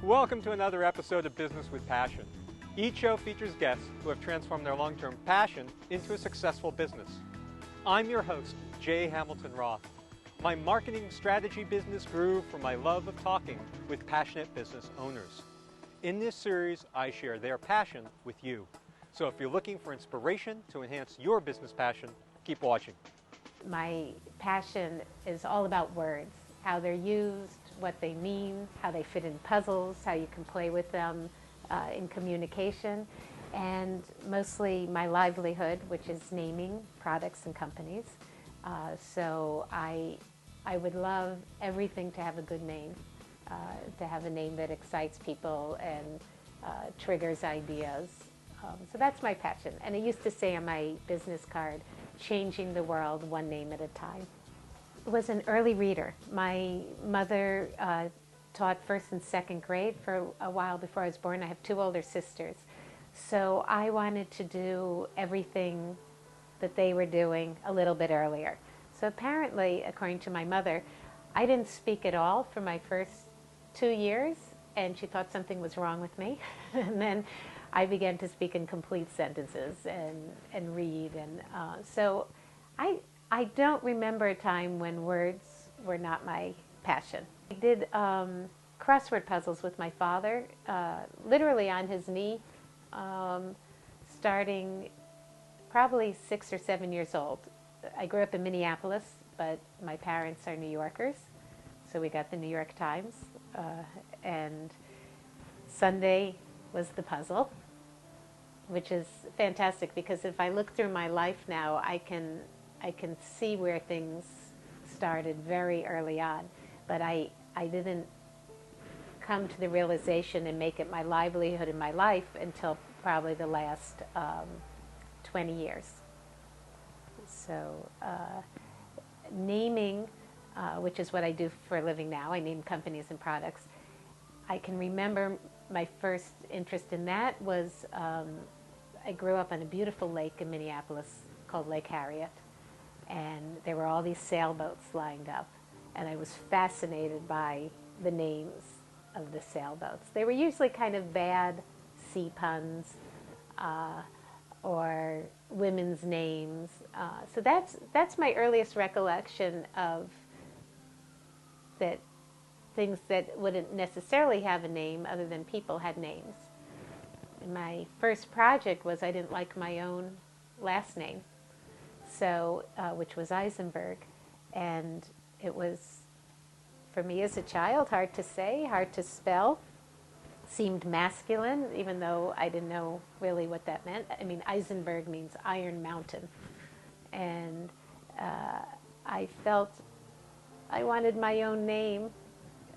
Welcome to another episode of Business with Passion. Each show features guests who have transformed their long-term passion into a successful business. I'm your host, Jay Hamilton Roth. My marketing strategy business grew from my love of talking with passionate business owners. In this series, I share their passion with you. So if you're looking for inspiration to enhance your business passion, keep watching. My passion is all about words, how they're used, what they mean, how they fit in puzzles, how you can play with them in communication, and mostly my livelihood, which is naming products and companies. So I would love everything to have a good name, to have a name that excites people and triggers ideas. So that's my passion. And I used to say on my business card, changing the world one name at a time. I was an early reader. My mother taught first and second grade for a while before I was born. I have two older sisters. So I wanted to do everything that they were doing a little bit earlier. So apparently, according to my mother, I didn't speak at all for my first 2 years, and she thought something was wrong with me. And then I began to speak in complete sentences and read. And so I don't remember a time when words were not my passion. I did crossword puzzles with my father, literally on his knee, starting probably 6 or 7 years old. I grew up in Minneapolis, but my parents are New Yorkers, so we got the New York Times, and Sunday was the puzzle, which is fantastic because if I look through my life now, I can see where things started very early on, but I didn't come to the realization and make it my livelihood in my life until probably the last 20 years. So naming, which is what I do for a living now, I name companies and products. I can remember my first interest in that was I grew up on a beautiful lake in Minneapolis called Lake Harriet, and there were all these sailboats lined up, and I was fascinated by the names of the sailboats. They were usually kind of bad sea puns or women's names. So that's my earliest recollection of that things that wouldn't necessarily have a name other than people had names. And my first project was I didn't like my own last name, so which was Eisenberg, and it was, for me as a child, hard to say, hard to spell. Seemed masculine, even though I didn't know really what that meant. I mean, Eisenberg means Iron Mountain, and I felt I wanted my own name.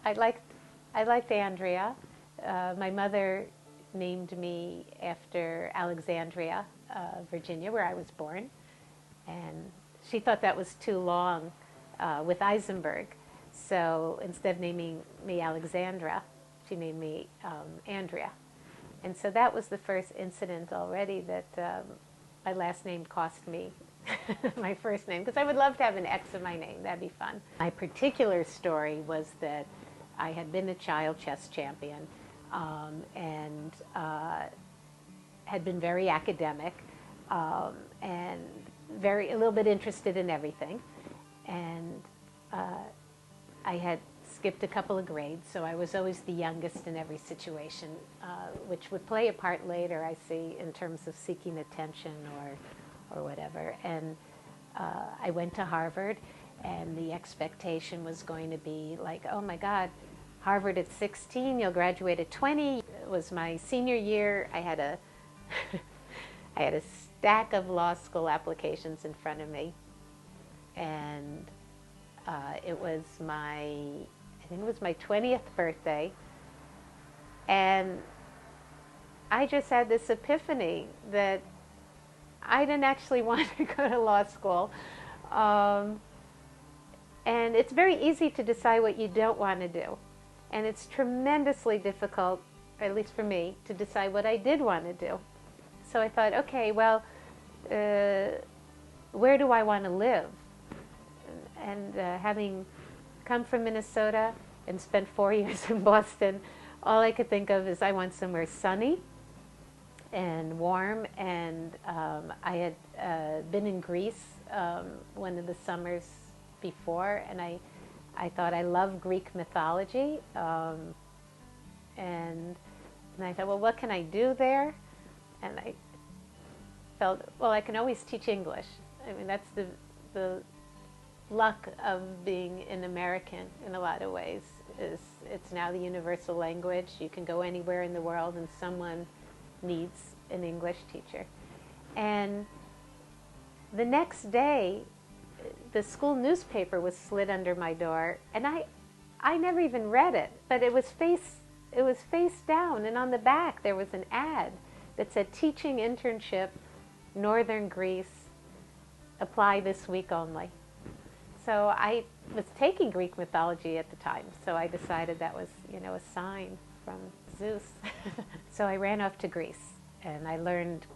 I liked Andrea. My mother named me after Alexandria, Virginia, where I was born, and she thought that was too long with Eisenberg. So instead of naming me Alexandra, she named me Andrea. And so that was the first incident already that my last name cost me my first name, because I would love to have an X in my name. That'd be fun. My particular story was that I had been a child chess champion and had been very academic and a little bit interested in everything. And I had skipped a couple of grades, so I was always the youngest in every situation, which would play a part later, I see, in terms of seeking attention or whatever. And I went to Harvard, and the expectation was going to be like, oh my God, Harvard at 16, you'll graduate at 20. It was my senior year. I had a I had a stack of law school applications in front of me, and it was I think it was my 20th birthday, and I just had this epiphany that I didn't actually want to go to law school. And it's very easy to decide what you don't want to do. And it's tremendously difficult, at least for me, to decide what I did want to do. So I thought, okay, well, where do I want to live? And having come from Minnesota and spent 4 years in Boston, all I could think of is I want somewhere sunny and warm, and I had been in Greece one of the summers before, and I thought I love Greek mythology, and I thought, well, what can I do there? And I felt, well, I can always teach English. I mean, that's the luck of being an American in a lot of ways. Is it's now the universal language. You can go anywhere in the world and someone needs an English teacher. And the next day, the school newspaper was slid under my door, and I never even read it, but it was face down, and on the back there was an ad that said, teaching internship, Northern Greece, apply this week only. So I was taking Greek mythology at the time, so I decided that was, you know, a sign from Zeus. So I ran off to Greece, and I learned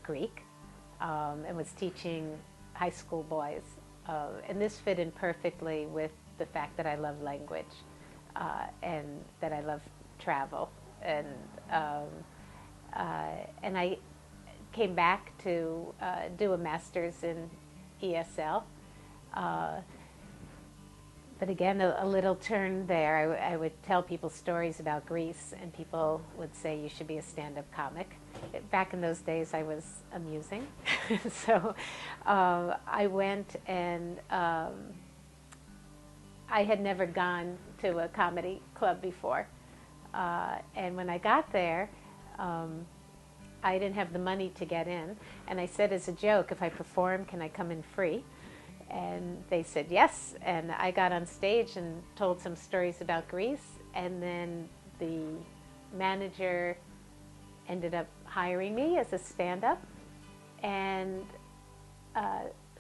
Greek, and was teaching high school boys. And this fit in perfectly with the fact that I love language, and that I love travel. And I came back to do a master's in ESL. But again, a little turn there. I would tell people stories about Greece, and people would say you should be a stand-up comic. Back in those days, I was amusing. So I went, and I had never gone to a comedy club before. And when I got there, I didn't have the money to get in. And I said as a joke, if I perform, can I come in free? And they said yes, and I got on stage and told some stories about Greece, and then the manager ended up hiring me as a stand-up, and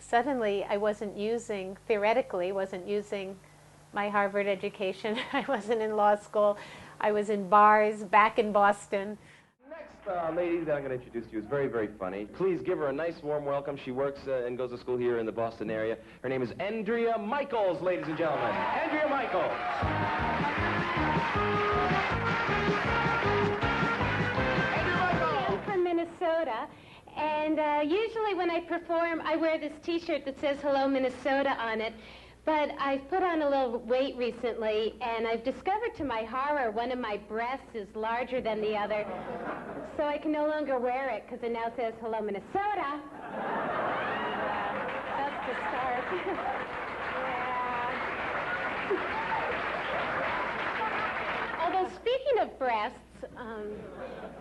suddenly I theoretically wasn't using my Harvard education. I wasn't in law school. I was in bars back in Boston. Lady that I'm going to introduce to you is very, very funny. Please give her a nice, warm welcome. She works and goes to school here in the Boston area. Her name is Andrea Michaels, ladies and gentlemen. Andrea Michaels. Andrea Michaels. I'm from Minnesota, and usually when I perform, I wear this T-shirt that says "Hello, Minnesota" on it. But I've put on a little weight recently, and I've discovered to my horror one of my breasts is larger than the other. So I can no longer wear it because it now says "Hello, Minnesota." That's the start. Yeah. Although speaking of breasts,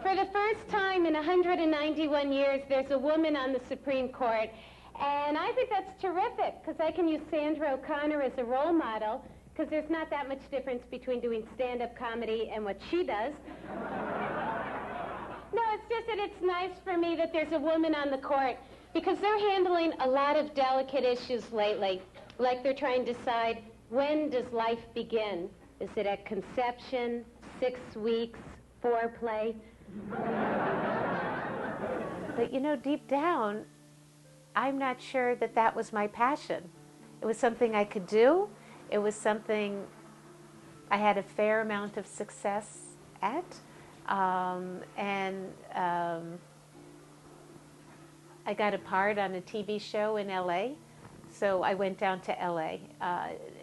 for the first time in 191 years, there's a woman on the Supreme Court. And I think that's terrific, because I can use Sandra O'Connor as a role model, because there's not that much difference between doing stand-up comedy and what she does. No, it's just that it's nice for me that there's a woman on the court, because they're handling a lot of delicate issues lately. Like they're trying to decide, when does life begin? Is it at conception, 6 weeks, foreplay? But you know, deep down, I'm not sure that that was my passion. It was something I could do. It was something I had a fair amount of success at. I got a part on a TV show in LA, so I went down to LA.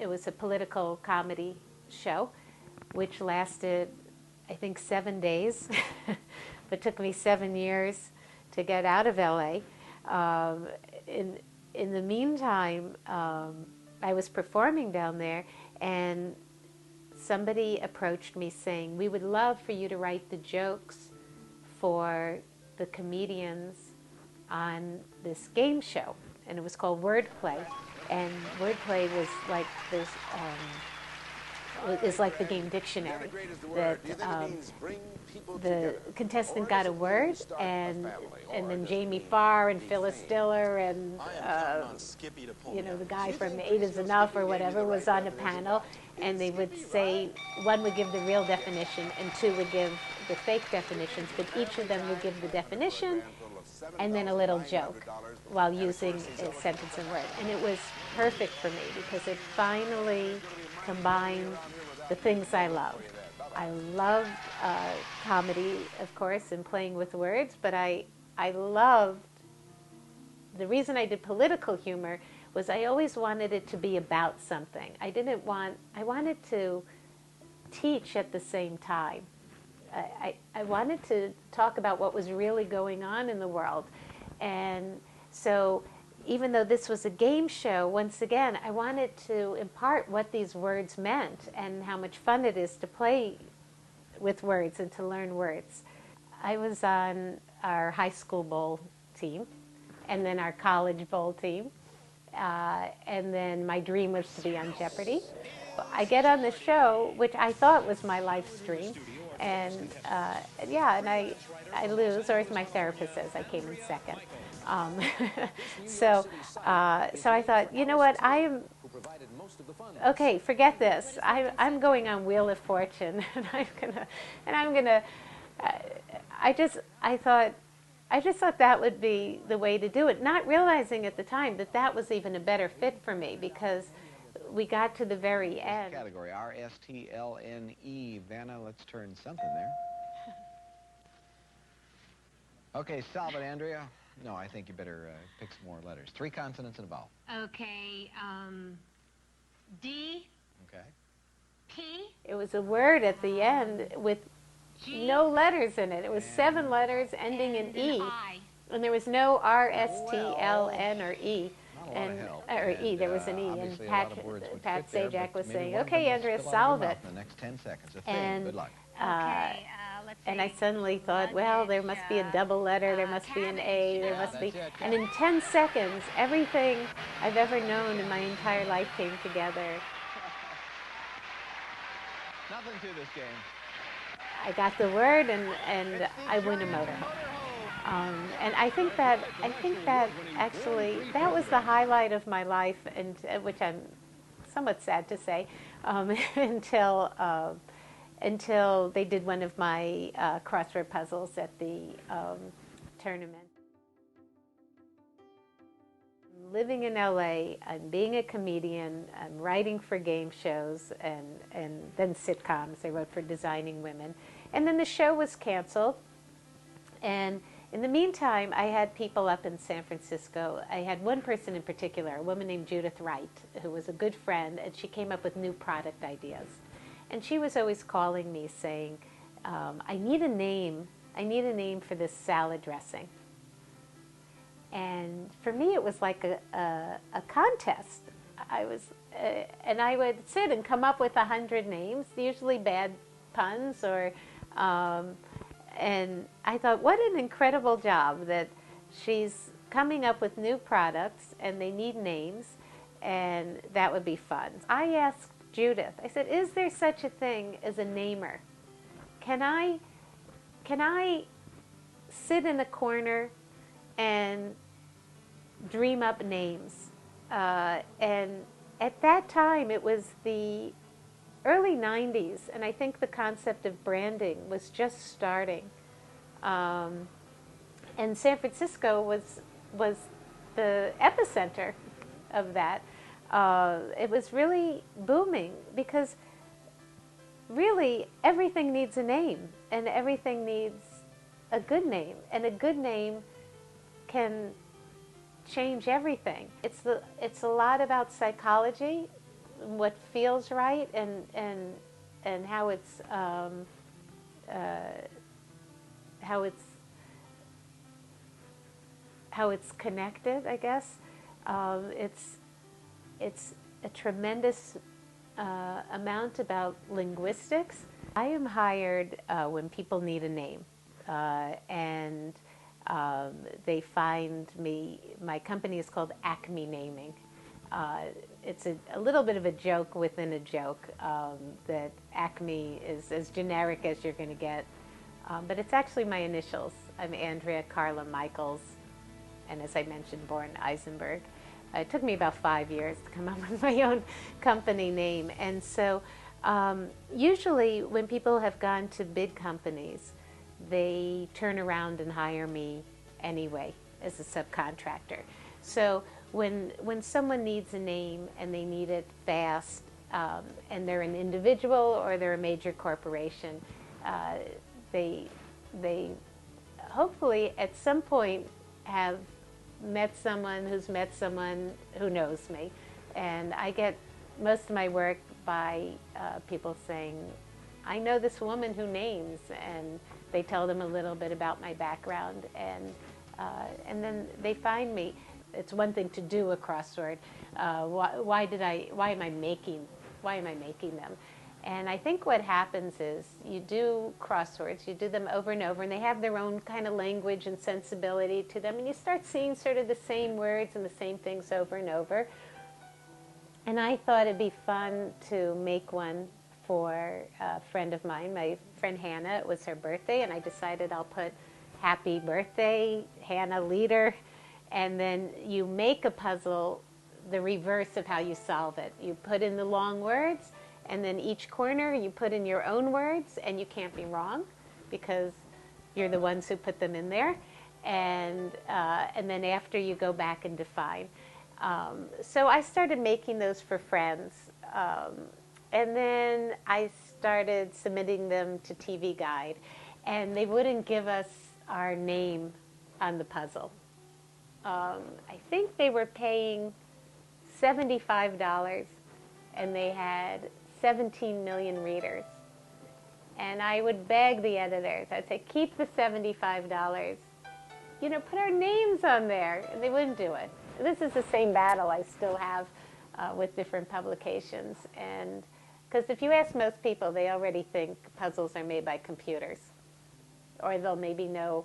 It was a political comedy show, which lasted, I think, 7 days, but took me 7 years to get out of LA. In the meantime, I was performing down there, and somebody approached me saying, we would love for you to write the jokes for the comedians on this game show. And it was called Wordplay. And Wordplay was like this, is like the game dictionary. That the contestant got a word, and then Jamie Farr and Phyllis Diller and you know, the guy from Eight Is Enough or whatever was on a panel, and they would say, one would give the real definition and two would give the fake definitions, but each of them would give the definition and then a little joke while using a sentence and word. And it was perfect for me because it finally combined the things I loved. I loved comedy, of course, and playing with words, but I loved, the reason I did political humor was I always wanted it to be about something. I wanted to teach at the same time. I wanted to talk about what was really going on in the world. And so even though this was a game show, once again, I wanted to impart what these words meant and how much fun it is to play with words and to learn words. I was on our high school bowl team and then our college bowl team. And then my dream was to be on Jeopardy! I get on the show, which I thought was my life stream, and yeah, and I lose, or as my therapist says, I came in second. So I thought, you know what, okay, forget this. I'm going on Wheel of Fortune, and I just thought that would be the way to do it, not realizing at the time that that was even a better fit for me, because we got to the very end. Category, R-S-T-L-N-E. Vanna, let's turn something there. Okay, solve it, Andrea. No, I think you better pick some more letters. 3 consonants and a vowel. Okay, D. Okay. P. It was a word at the end with no letters in it. It was 7 letters ending in E. And there was no R-S-T-L-N or E. Or E, there was an E. And Pat Sajak was saying, okay, Andrea, solve it. The next 10 seconds. And, good luck. And I suddenly thought, well, there must be a double letter, there must be an A, there must be... And in 10 seconds, everything I've ever known in my entire life came together. Nothing to this game. I got the word, and I win a motorhome. And I think that actually, that was the highlight of my life, and which I'm somewhat sad to say, until they did one of my crossword puzzles at the tournament. I'm living in LA, I'm being a comedian, I'm writing for game shows and then sitcoms. I wrote for Designing Women. And then the show was canceled. And in the meantime, I had people up in San Francisco. I had one person in particular, a woman named Judith Wright, who was a good friend, and she came up with new product ideas. And she was always calling me saying, I need a name for this salad dressing. And for me, it was like a contest. And I would sit and come up with 100 names, usually bad puns, or, and I thought, what an incredible job that she's coming up with new products and they need names, and that would be fun. I asked Judith, I said, is there such a thing as a namer? Can I sit in a corner and dream up names? And at that time, it was the early 90s, and I think the concept of branding was just starting. And San Francisco was the epicenter of that. It was really booming because really everything needs a name, and everything needs a good name, and a good name can change everything. It's a lot about psychology, what feels right, and how it's connected, I guess. It's a tremendous amount about linguistics. I am hired when people need a name, and they find me. My company is called Acme Naming. It's a little bit of a joke within a joke, that Acme is as generic as you're going to get, but it's actually my initials. I'm Andrea Carla Michaels, and as I mentioned, born Eisenberg. It took me about 5 years to come up with my own company name. And so usually when people have gone to big companies, they turn around and hire me anyway as a subcontractor. So when someone needs a name and they need it fast and they're an individual or they're a major corporation. They hopefully at some point have met someone who knows me. And I get most of my work by people saying, I know this woman who names, and they tell them a little bit about my background, and then they find me. It's one thing to do a crossword. Why am I making them? And I think what happens is you do crosswords, you do them over and over, and they have their own kind of language and sensibility to them, and you start seeing sort of the same words and the same things over and over. And I thought it'd be fun to make one for a friend of mine, my friend Hannah. It was her birthday, and I decided I'll put happy birthday, Hannah Leader, and then you make a puzzle the reverse of how you solve it. You put in the long words, and then each corner you put in your own words, and you can't be wrong because you're the ones who put them in there. And then after you go back and define. So I started making those for friends. And then I started submitting them to TV Guide. And they wouldn't give us our name on the puzzle. I think they were paying $75, and they had 17 million readers. And I would beg the editors. I'd say, keep the $75. You know, put our names on there. And they wouldn't do it. This is the same battle I still have with different publications. And because if you ask most people, they already think puzzles are made by computers. Or they'll maybe know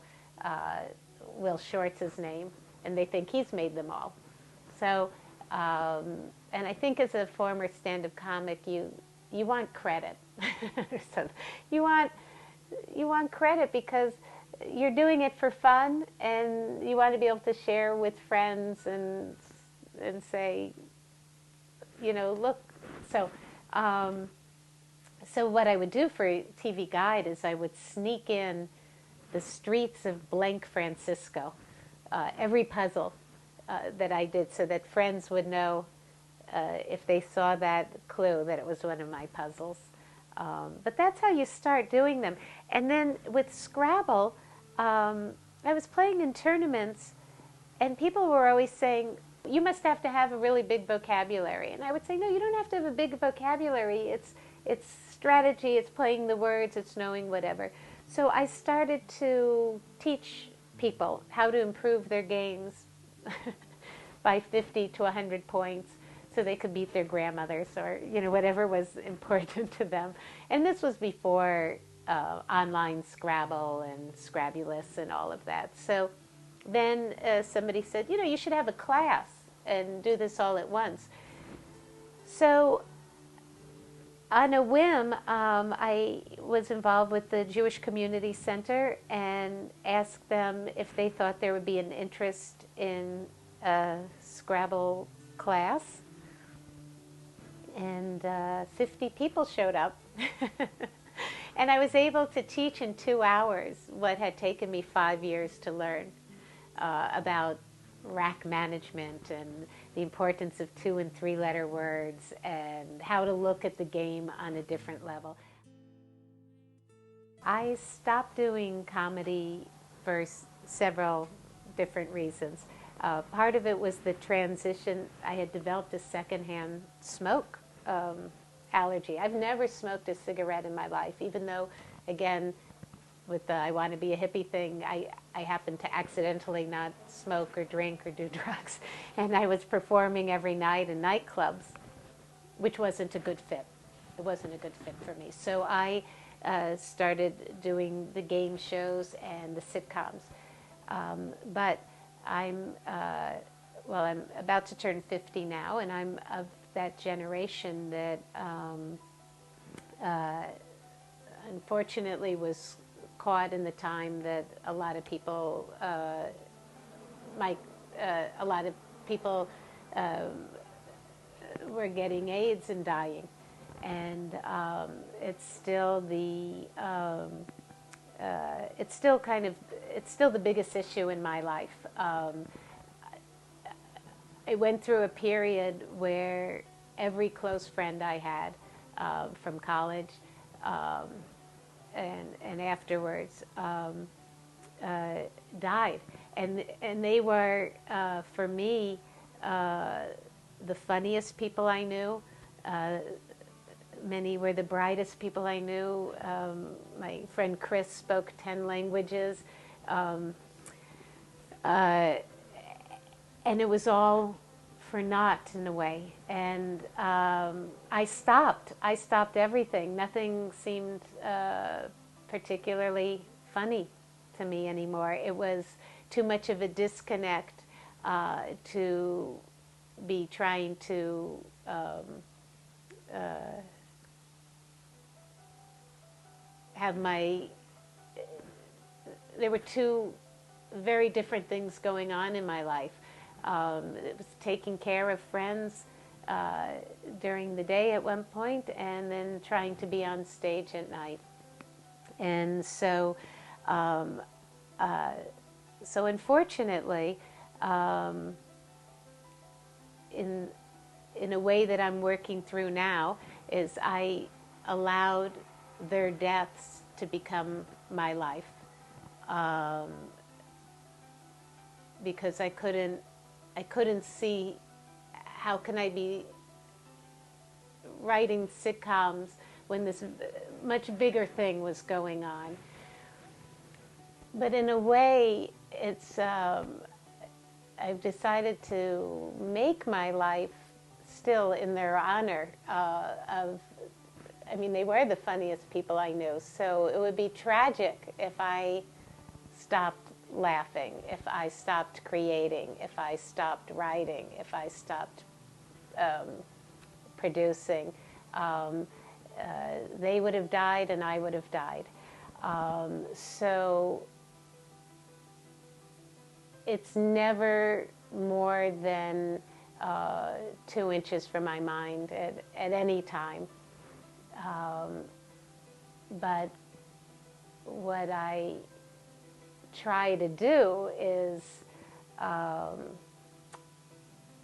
Will Shortz's name, and they think he's made them all. So, and I think as a former stand-up comic, you want credit. So you want credit because you're doing it for fun, and you want to be able to share with friends and say, you know, look. So, so what I would do for TV Guide is I would sneak in the streets of blank Francisco, every puzzle that I did, so that friends would know if they saw that clue that it was one of my puzzles. But that's how you start doing them. And then with Scrabble, I was playing in tournaments, and people were always saying, you must have to have a really big vocabulary. And I would say, no, you don't have to have a big vocabulary. It's strategy, it's playing the words, it's knowing whatever. So I started to teach people how to improve their games by 50 to 100 points so they could beat their grandmothers or, you know, whatever was important to them. And this was before online Scrabble and Scrabulous and all of that. So then somebody said, you know, you should have a class and do this all at once. So on a whim, I was involved with the Jewish Community Center and asked them if they thought there would be an interest in a Scrabble class. And 50 people showed up. And I was able to teach in 2 hours what had taken me 5 years to learn about rack management and the importance of 2- and 3-letter words and how to look at the game on a different level. I stopped doing comedy for several different reasons. Part of it was the transition. I had developed a secondhand smoke allergy. I've never smoked a cigarette in my life, even though, again, with the I want to be a hippie thing, I happened to accidentally not smoke or drink or do drugs. And I was performing every night in nightclubs, which wasn't a good fit. It wasn't a good fit for me. So I started doing the game shows and the sitcoms. But I'm about to turn 50 now, and I'm of that generation that unfortunately was caught in the time that a lot of people were getting AIDS and dying, and it's still the biggest issue in my life. I went through a period where every close friend I had from college and afterwards died. And they were, for me, the funniest people I knew. Many were the brightest people I knew. My friend Chris spoke 10 languages. And it was all for naught in a way. And I stopped everything. Nothing seemed particularly funny to me anymore. It was too much of a disconnect to be trying to have there were two very different things going on in my life. It was taking care of friends during the day at one point, and then trying to be on stage at night. And so, so unfortunately, in a way that I'm working through now, is I allowed their deaths to become my life, because I couldn't see how can I be writing sitcoms when this much bigger thing was going on. But in a way, it's I've decided to make my life still in their honor I mean, they were the funniest people I knew, so it would be tragic if I stopped laughing, if I stopped creating, if I stopped writing, if I stopped producing. They would have died and I would have died. So it's never more than 2 inches from my mind at any time. But what I try to do is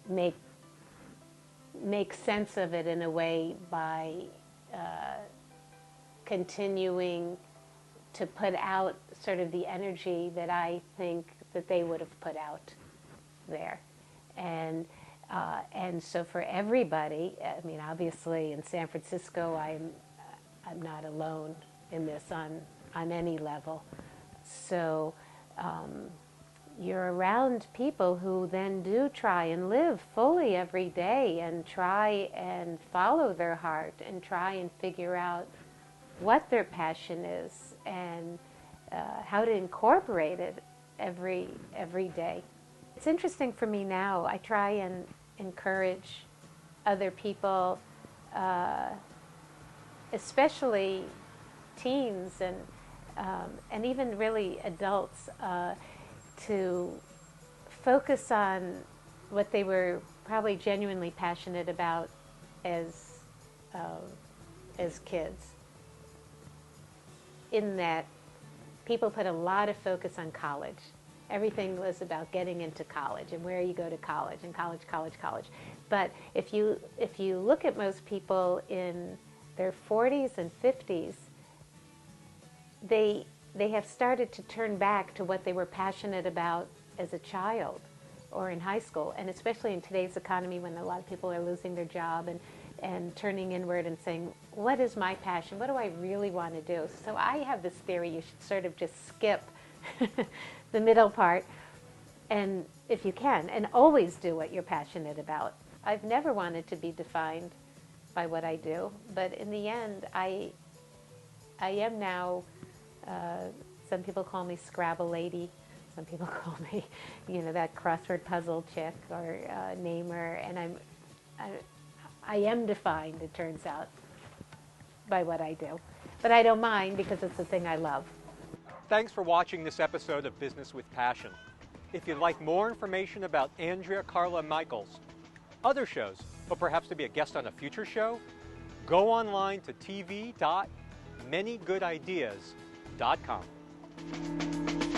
make sense of it in a way by continuing to put out sort of the energy that I think that they would have put out there. And so for everybody, I mean, obviously in San Francisco, I'm not alone in this on any level. So you're around people who then do try and live fully every day and try and follow their heart and try and figure out what their passion is and how to incorporate it every day. It's interesting for me now. I try and encourage other people, especially teens and even really adults, to focus on what they were probably genuinely passionate about as kids. In that, people put a lot of focus on college. Everything was about getting into college and where you go to college and college. But if you look at most people in their 40s and 50s, they have started to turn back to what they were passionate about as a child or in high school, and especially in today's economy when a lot of people are losing their job and turning inward and saying, what is my passion? What do I really want to do? So I have this theory you should sort of just skip the middle part, and if you can, and always do what you're passionate about. I've never wanted to be defined by what I do, but in the end, I am now, some people call me Scrabble Lady, some people call me, that crossword puzzle chick or namer, and I am defined, it turns out, by what I do. But I don't mind because it's the thing I love. Thanks for watching this episode of Business with Passion. If you'd like more information about Andrea Carla Michaels, other shows, or perhaps to be a guest on a future show, go online to tv.manygoodideas.com.